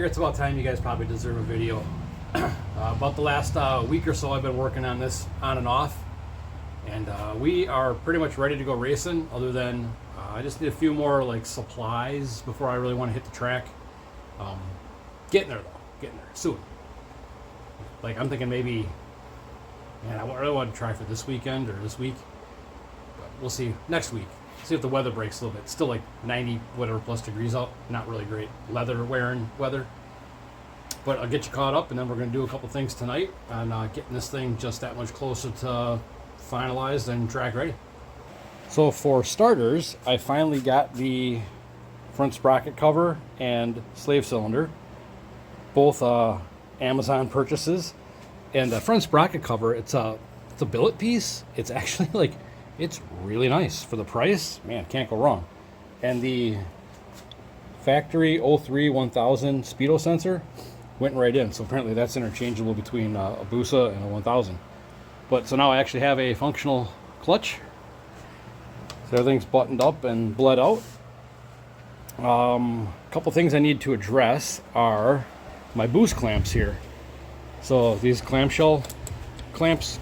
figure it's about time you guys probably deserve a video. About the last week or so I've been working on this on and off, and we are pretty much ready to go racing, other than I just need a few more like supplies before I really want to hit the track. Getting there though, getting there soon. Like I'm thinking maybe, man, I really want to try for this weekend or this week, but we'll see next week. See if the weather breaks a little bit. It's still like 90 whatever plus degrees out. Not really great leather wearing weather. But I'll get you caught up, and then we're going to do a couple things tonight on getting this thing just that much closer to finalized and track ready. So for starters, I finally got the front sprocket cover and slave cylinder. Both Amazon purchases. And the front sprocket cover, it's a billet piece. It's actually like, it's really nice for the price. Man, can't go wrong. And the factory 03 1000 speedo sensor went right in. So apparently that's interchangeable between a Busa and a 1000. But so now I actually have a functional clutch. So everything's buttoned up and bled out. A couple things I need to address are my boost clamps here. So these clamshell clamps,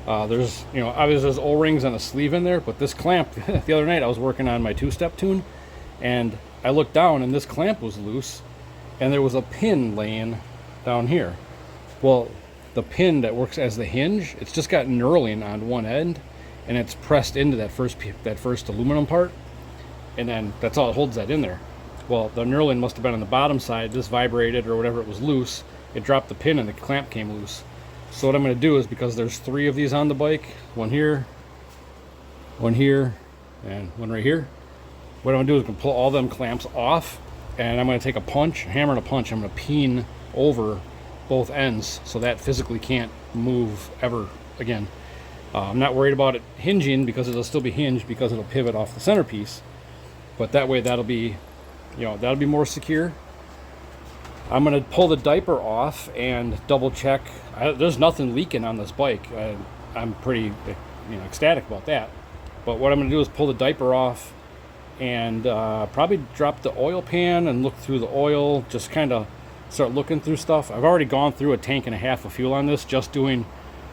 there's, you know, obviously there's O-rings and a sleeve in there, but this clamp, the other night I was working on my two-step tune, and I looked down and this clamp was loose, and there was a pin laying down here. Well, the pin that works as the hinge, it's just got knurling on one end, and it's pressed into that first aluminum part, and then that's all it holds that in there. Well, the knurling must have been on the bottom side. This vibrated or whatever, it was loose. It dropped the pin and the clamp came loose. So what I'm going to do is, because there's 3 of these on the bike, one here, and one right here, what I'm going to do is I'm going to pull all them clamps off, and I'm going to take a hammer and a punch. I'm going to peen over both ends so that physically can't move ever again. I'm not worried about it hinging, because it'll still be hinged because it'll pivot off the centerpiece. But that way that'll be, you know, that'll be more secure. I'm going to pull the diaper off and double check. There's nothing leaking on this bike. I'm pretty, you know, ecstatic about that. But what I'm going to do is pull the diaper off and probably drop the oil pan and look through the oil, just kind of start looking through stuff. I've already gone through a tank and a half of fuel on this, just doing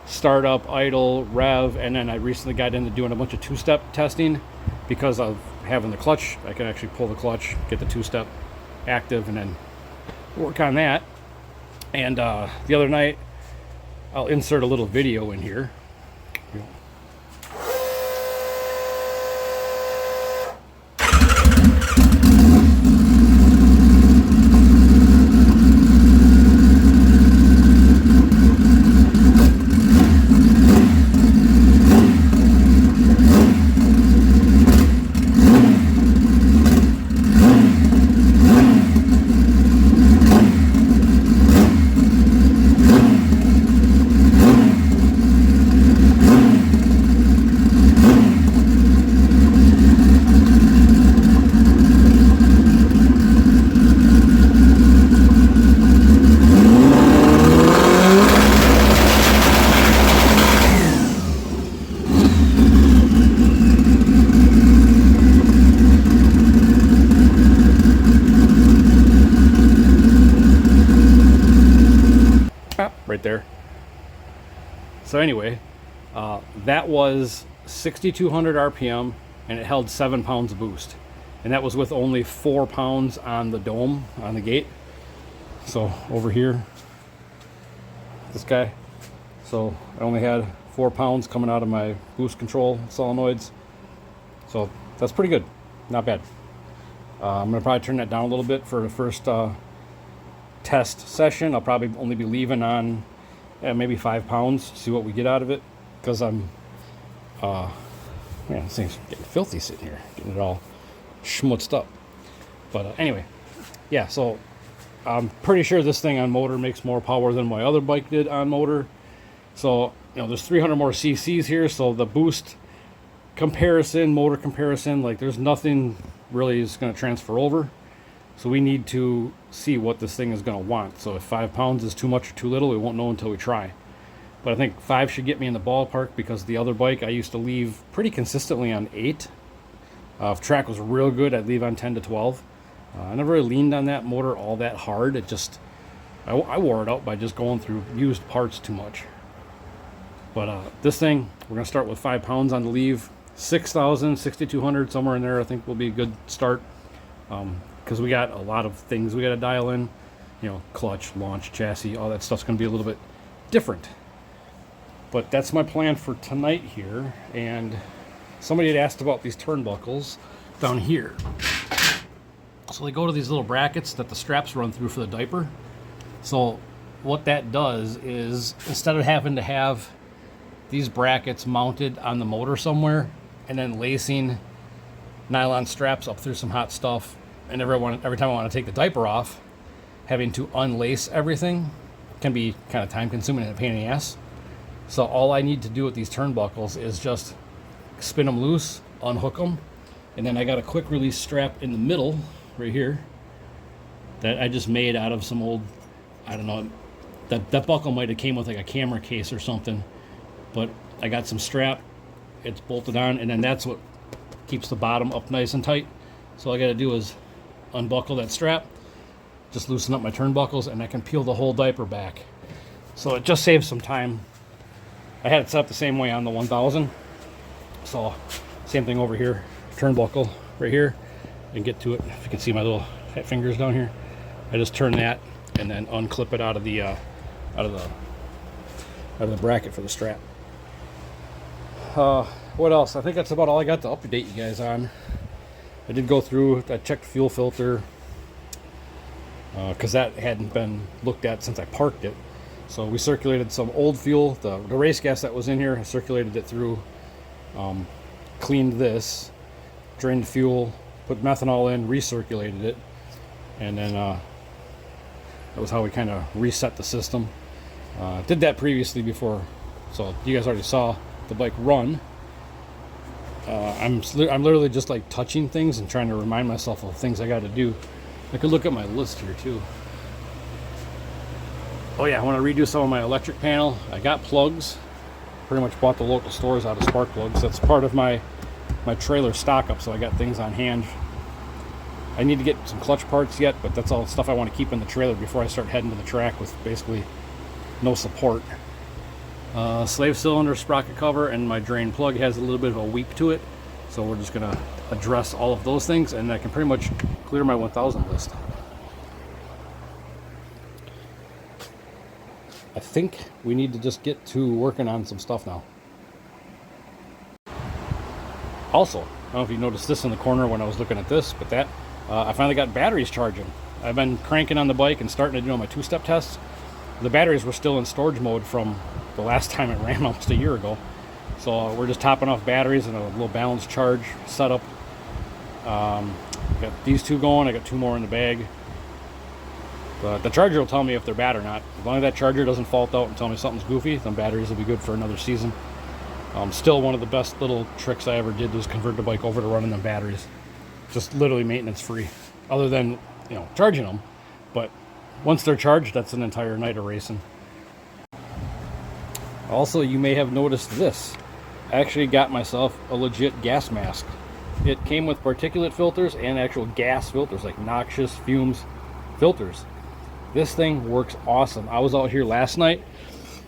startup, idle, rev, and then I recently got into doing a bunch of two-step testing. Because of having the clutch, I can actually pull the clutch, get the two-step active, and then work on that. And the other night, I'll insert a little video in here. Right there. So anyway, that was 6,200 RPM, and it held 7 pounds of boost, and that was with only 4 pounds on the dome on the gate. So over here, this guy, so I only had 4 pounds coming out of my boost control solenoids, so that's pretty good, not bad. I'm gonna probably turn that down a little bit for the first test session. I'll probably only be leaving on maybe 5 pounds, see what we get out of it, because I'm man, this thing's getting filthy sitting here, getting it all schmutzed up. But anyway, yeah, so I'm pretty sure this thing on motor makes more power than my other bike did on motor. So, you know, there's 300 more cc's here, so the boost comparison, motor comparison, like there's nothing really is going to transfer over. So we need to see what this thing is going to want. So if 5 pounds is too much or too little, we won't know until we try. But I think 5 should get me in the ballpark, because the other bike I used to leave pretty consistently on 8. If track was real good, I'd leave on 10 to 12. I never really leaned on that motor all that hard. It just, I wore it out by just going through used parts too much. But this thing, we're going to start with 5 pounds on the leave. 6,000, 6,200, somewhere in there, I think will be a good start. Because we got a lot of things we got to dial in. You know, clutch, launch, chassis, all that stuff's going to be a little bit different. But that's my plan for tonight here. And somebody had asked about these turnbuckles down here. So they go to these little brackets that the straps run through for the diaper. So what that does is, instead of having to have these brackets mounted on the motor somewhere and then lacing nylon straps up through some hot stuff, and every time I want to take the diaper off, having to unlace everything can be kind of time consuming and a pain in the ass. So all I need to do with these turnbuckles is just spin them loose, unhook them, and then I got a quick release strap in the middle right here that I just made out of some old, I don't know, that buckle might have came with like a camera case or something, but I got some strap, it's bolted on, and then that's what keeps the bottom up nice and tight. So all I got to do is unbuckle that strap, just loosen up my turnbuckles, and I can peel the whole diaper back. So it just saves some time. I had it set up the same way on the 1000. So same thing over here, turnbuckle right here, and get to it. If you can see my little fingers down here, I just turn that and then unclip it out of the bracket for the strap. What else? I think that's about all I got to update you guys on. I did go through, I checked the fuel filter, because that hadn't been looked at since I parked it. So we circulated some old fuel, the race gas that was in here, I circulated it through, cleaned this, drained fuel, put methanol in, recirculated it, and then that was how we kind of reset the system. Did that previously before, so you guys already saw the bike run. I'm literally just like touching things and trying to remind myself of things I got to do. I could look at my list here too. Oh yeah, I want to redo some of my electric panel. I got plugs. Pretty much bought the local stores out of spark plugs. That's part of my trailer stock up, so I got things on hand. I need to get some clutch parts yet, but that's all stuff I want to keep in the trailer before I start heading to the track with basically no support. Slave cylinder sprocket cover, and my drain plug has a little bit of a weep to it, so we're just going to address all of those things, and I can pretty much clear my 1000 list. I think we need to just get to working on some stuff now. Also, I don't know if you noticed this in the corner when I was looking at this, but that I finally got batteries charging. I've been cranking on the bike and starting to do my two-step tests. The batteries were still in storage mode from the last time it ran almost a year ago. So we're just topping off batteries and a little balanced charge setup. Got these two going. I got 2 more in the bag. But the charger will tell me if they're bad or not. As long as that charger doesn't fault out and tell me something's goofy, then batteries will be good for another season. Still one of the best little tricks I ever did was convert the bike over to running them batteries. Just literally maintenance free, other than, you know, charging them. But once they're charged, that's an entire night of racing. Also, you may have noticed this. I actually got myself a legit gas mask. It came with particulate filters and actual gas filters, like noxious fumes filters. This thing works awesome. I was out here last night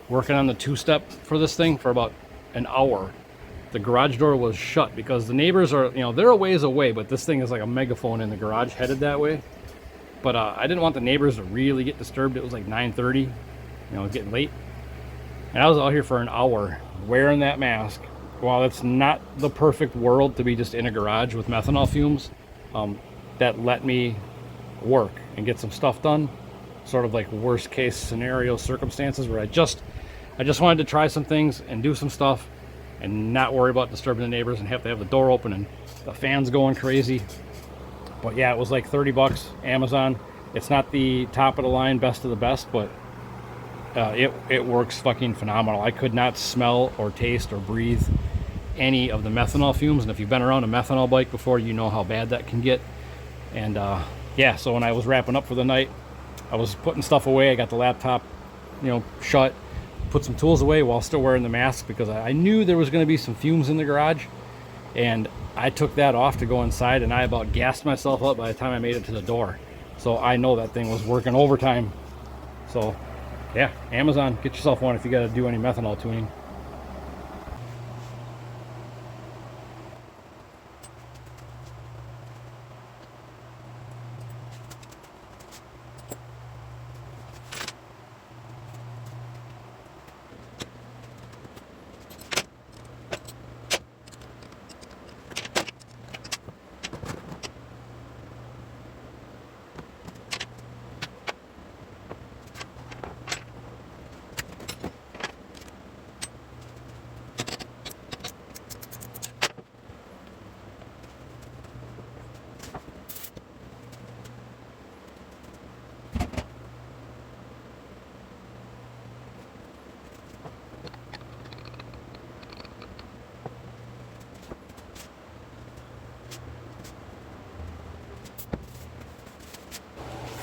working on the two-step for this thing for about an hour. The garage door was shut because the neighbors are, you know, they're a ways away, but this thing is like a megaphone in the garage headed that way. But I didn't want the neighbors to really get disturbed. It was like 9:30, you know, getting late. And I was out here for an hour wearing that mask. While it's not the perfect world to be just in a garage with methanol fumes, that let me work and get some stuff done. Sort of like worst case scenario circumstances where I just wanted to try some things and do some stuff and not worry about disturbing the neighbors and have to have the door open and the fans going crazy. But yeah, it was like 30 bucks Amazon. It's not the top of the line, best of the best, but it works fucking phenomenal. I could not smell or taste or breathe any of the methanol fumes, and if you've been around a methanol bike before, you know how bad that can get. And yeah, so when I was wrapping up for the night, I was putting stuff away. I got the laptop, you know, shut, put some tools away while still wearing the mask because I knew there was going to be some fumes in the garage, and I took that off to go inside, and I about gassed myself up by the time I made it to the door. So I know that thing was working overtime. So yeah, Amazon, get yourself one if you got to do any methanol tuning.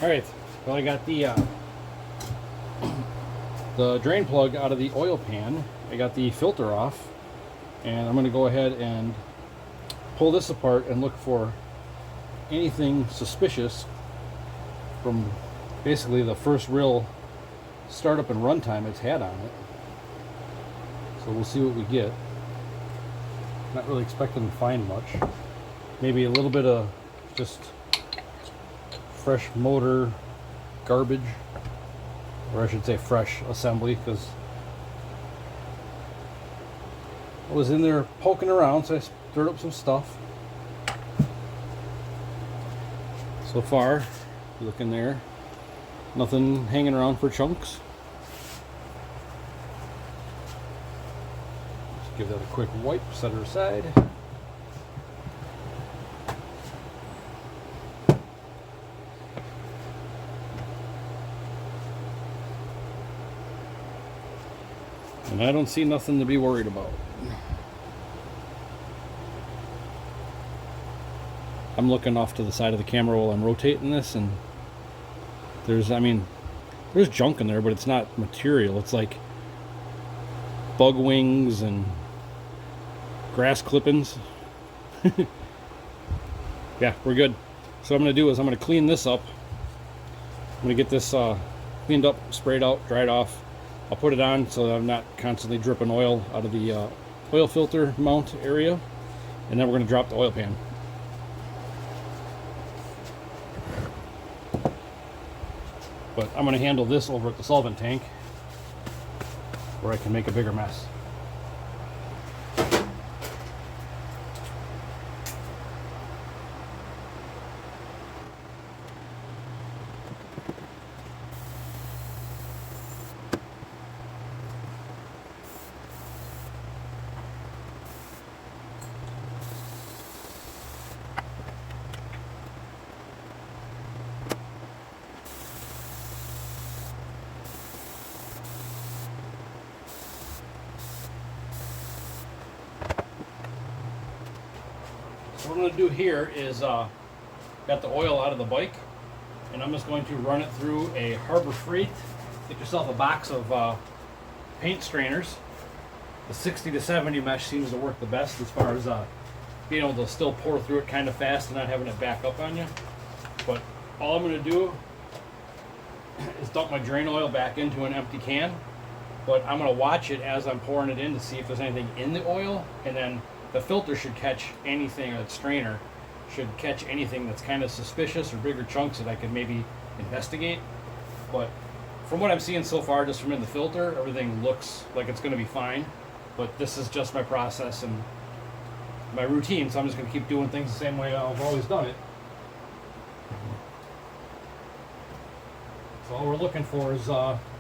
All right, well, I got the drain plug out of the oil pan. I got the filter off, and I'm going to go ahead and pull this apart and look for anything suspicious from basically the first real startup and runtime it's had on it. So we'll see what we get. Not really expecting to find much. Maybe a little bit of just fresh motor garbage, or I should say fresh assembly, because I was in there poking around, so I stirred up some stuff. So far, look in there, nothing hanging around for chunks. Just give that a quick wipe, set her aside. And I don't see nothing to be worried about. I'm looking off to the side of the camera while I'm rotating this, and there's junk in there, but it's not material. It's like bug wings and grass clippings. Yeah, we're good. So what I'm going to do is I'm going to clean this up. I'm going to get this cleaned up, sprayed out, dried off. I'll put it on so that I'm not constantly dripping oil out of the oil filter mount area, and then we're going to drop the oil pan. But I'm going to handle this over at the solvent tank, where I can make a bigger mess. So what I'm going to do here is got the oil out of the bike, and I'm just going to run it through a Harbor Freight. Get yourself a box of paint strainers. The 60 to 70 mesh seems to work the best as far as being able to still pour through it kind of fast and not having it back up on you. But all I'm going to do is dump my drain oil back into an empty can, but I'm going to watch it as I'm pouring it in to see if there's anything in the oil, and then the filter should catch anything, or the strainer should catch anything that's kind of suspicious or bigger chunks that I could maybe investigate. But from what I'm seeing so far, just from in the filter, everything looks like it's going to be fine. But this is just my process and my routine, so I'm just going to keep doing things the same way I've always done it. So all we're looking for is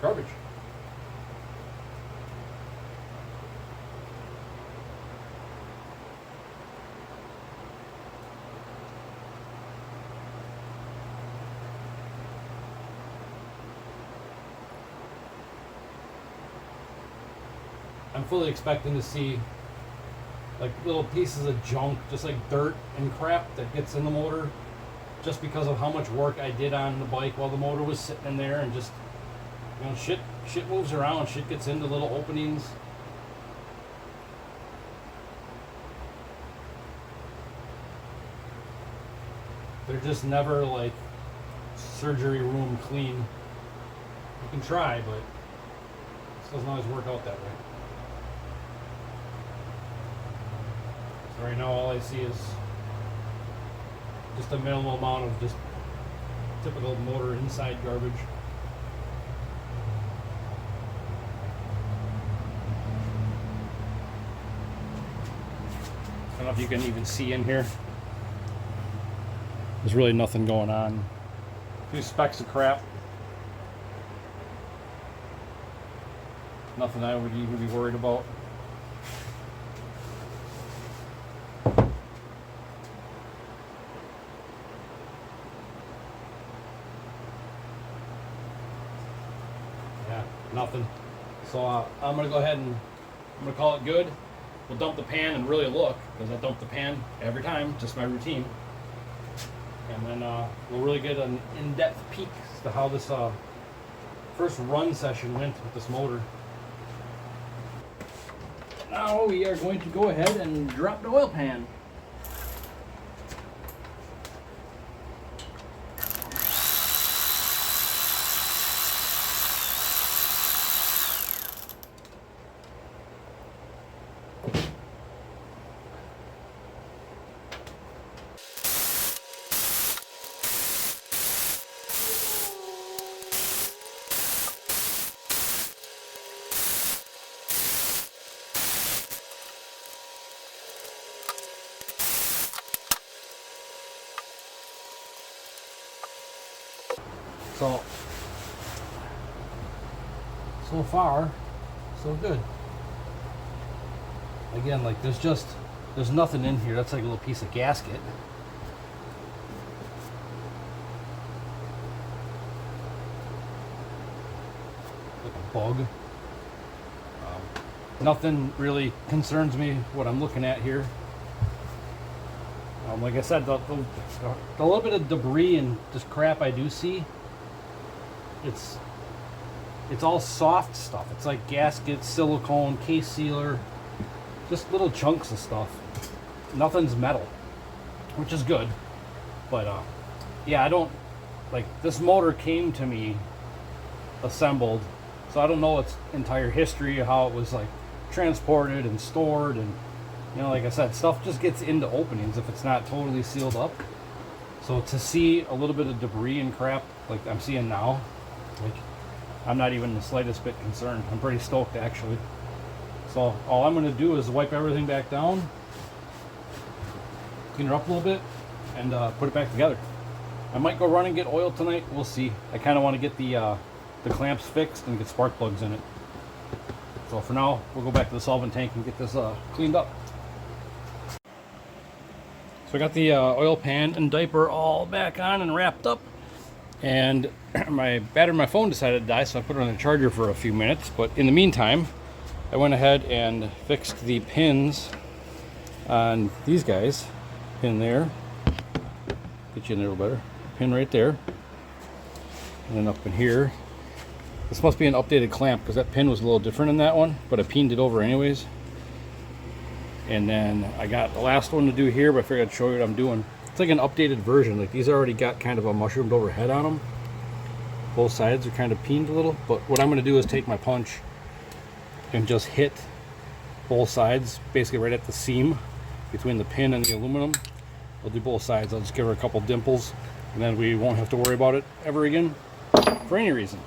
garbage. I'm fully expecting to see like little pieces of junk, just like dirt and crap that gets in the motor, just because of how much work I did on the bike while the motor was sitting in there, and just, you know, shit moves around, shit gets into little openings. they're just never like surgery room clean. You can try, but it doesn't always work out that way. So right now all I see is just a minimal amount of just typical motor inside garbage. I don't know if you can even see in here. There's really nothing going on. A few specks of crap. Nothing I would even be worried about. Yeah, nothing. So I'm gonna go ahead and I'm gonna call it good. We'll dump the pan and really look, because I dump the pan every time, just my routine. And then we'll really get an in-depth peek as to how this first run session went with this motor. Now we are going to go ahead and drop the oil pan. So far, so good. Again, like there's nothing in here. That's like a little piece of gasket. Like a bug. Nothing really concerns me what I'm looking at here. Like I said, the little bit of debris and just crap I do see, it's all soft stuff. It's like gaskets, silicone, case sealer, just little chunks of stuff. Nothing's metal, which is good. But yeah, I don't like this motor came to me assembled, so I don't know its entire history of how it was like transported and stored, and you know, like I said, stuff just gets into openings if it's not totally sealed up. So to see a little bit of debris and crap like I'm seeing now, like I'm not even the slightest bit concerned. I'm pretty stoked actually. So all I'm going to do is wipe everything back down, clean it up a little bit, and put it back together. I might go run and get oil tonight. We'll see. I kind of want to get the clamps fixed and get spark plugs in it. So for now, we'll go back to the solvent tank and get this cleaned up. So I got the oil pan and diaper all back on and wrapped up, and my battery in my phone decided to die, so I put it on the charger for a few minutes. But in the meantime, I went ahead and fixed the pins on these guys. Pin there, get you in there a little better. Pin right there, and then up in here. This must be an updated clamp because that pin was a little different in that one, but I pined it over anyways. And then I got the last one to do here, but I figured I'd show you what I'm doing. It's like an updated version. Like these already got kind of a mushroomed over head on them. Both sides are kind of pined a little, but what I'm going to do is take my punch and just hit both sides, basically right at the seam between the pin and the aluminum. I'll do both sides. I'll just give her a couple dimples, and then we won't have to worry about it ever again for any reason.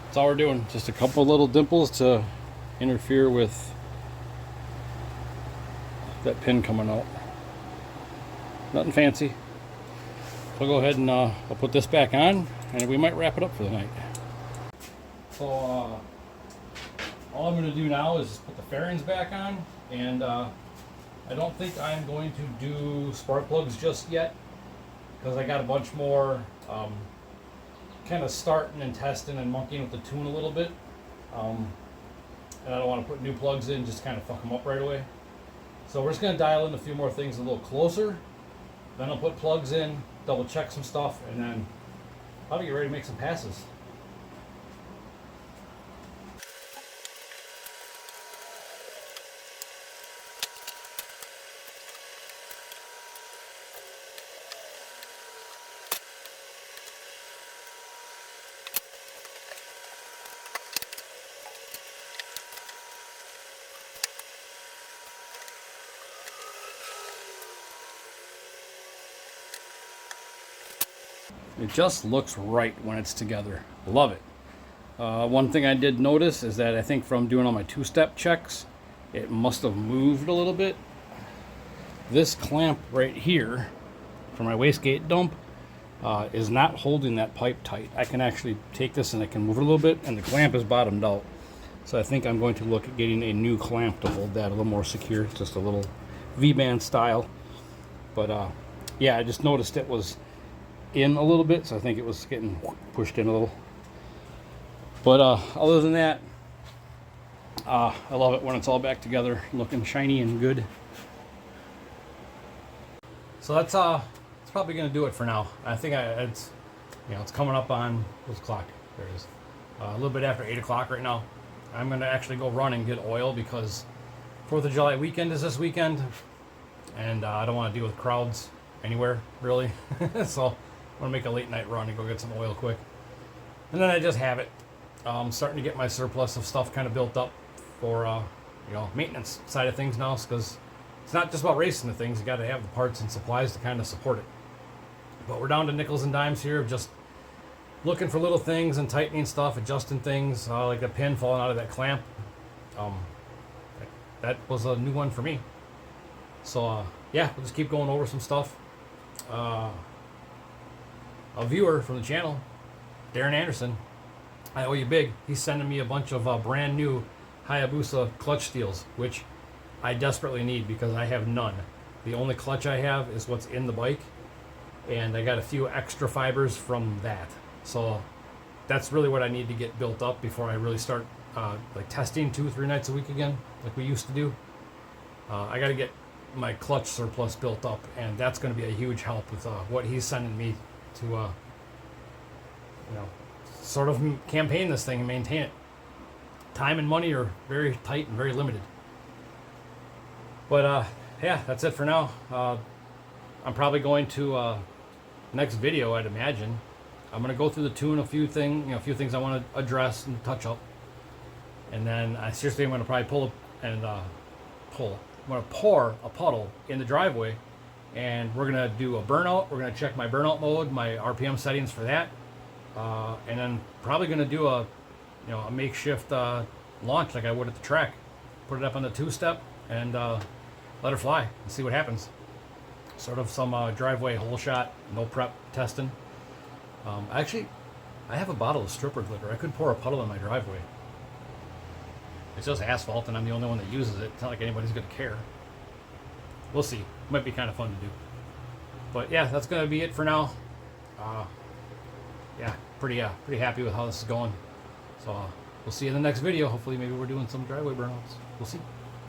That's all we're doing, just a couple little dimples to interfere with that pin coming out. Nothing fancy. So I'll go ahead and I'll put this back on, and we might wrap it up for the night. So all I'm going to do now is put the fairings back on, and I don't think I'm going to do spark plugs just yet, because I got a bunch more kind of starting and testing and monkeying with the tune a little bit. And I don't want to put new plugs in, just kind of fuck them up right away. So we're just going to dial in a few more things a little closer. Then I'll put plugs in, double check some stuff, and then probably get ready to make some passes. It just looks right when it's together. Love it. One thing I did notice is that I think from doing all my two-step checks, it must have moved a little bit. This clamp right here for my wastegate dump is not holding that pipe tight. I can actually take this and I can move it a little bit, and the clamp is bottomed out. So I think I'm going to look at getting a new clamp to hold that a little more secure, just a little V-band style. But yeah, I just noticed it was in a little bit, so I think it was getting pushed in a little. But other than that, I love it when it's all back together, looking shiny and good. So that's probably gonna do it for now. I think it's coming up on what's the clock? There it is. A little bit after 8 o'clock right now. I'm gonna actually go run and get oil because 4th of July weekend is this weekend, and I don't want to deal with crowds anywhere really. So I'm gonna make a late night run and go get some oil quick, and then I just have it. Starting to get my surplus of stuff kind of built up for maintenance side of things now, because it's not just about racing the things. You got to have the parts and supplies to kind of support it. But we're down to nickels and dimes here, just looking for little things and tightening stuff, adjusting things, like a pin falling out of that clamp. That was a new one for me. So yeah, we'll just keep going over some stuff. A viewer from the channel, Darren Anderson, I owe you big. He's sending me a bunch of brand new Hayabusa clutch steels, which I desperately need because I have none. The only clutch I have is what's in the bike, and I got a few extra fibers from that. So that's really what I need to get built up before I really start like testing 2-3 nights a week again, like we used to do. I got to get my clutch surplus built up, and that's going to be a huge help with what he's sending me to sort of campaign this thing and maintain it. Time and money are very tight and very limited. But yeah, that's it for now. I'm probably going to next video, I'd imagine. I'm going to go through the tune, a few things I want to address and touch up, and then I'm going to probably I'm going to pour a puddle in the driveway, and we're going to do a burnout. We're going to check my burnout mode, my RPM settings for that, and then probably going to do a makeshift launch like I would at the track. Put it up on the two-step and let her fly and see what happens. Sort of some driveway hole shot, no prep testing. Actually, I have a bottle of stripper glitter. I could pour a puddle in my driveway. It's just asphalt, and I'm the only one that uses it. It's not like anybody's going to care. We'll see. Might be kind of fun to do. But yeah, that's going to be it for now. Yeah, pretty happy with how this is going. So we'll see you in the next video. Hopefully, maybe we're doing some driveway burnouts. We'll see.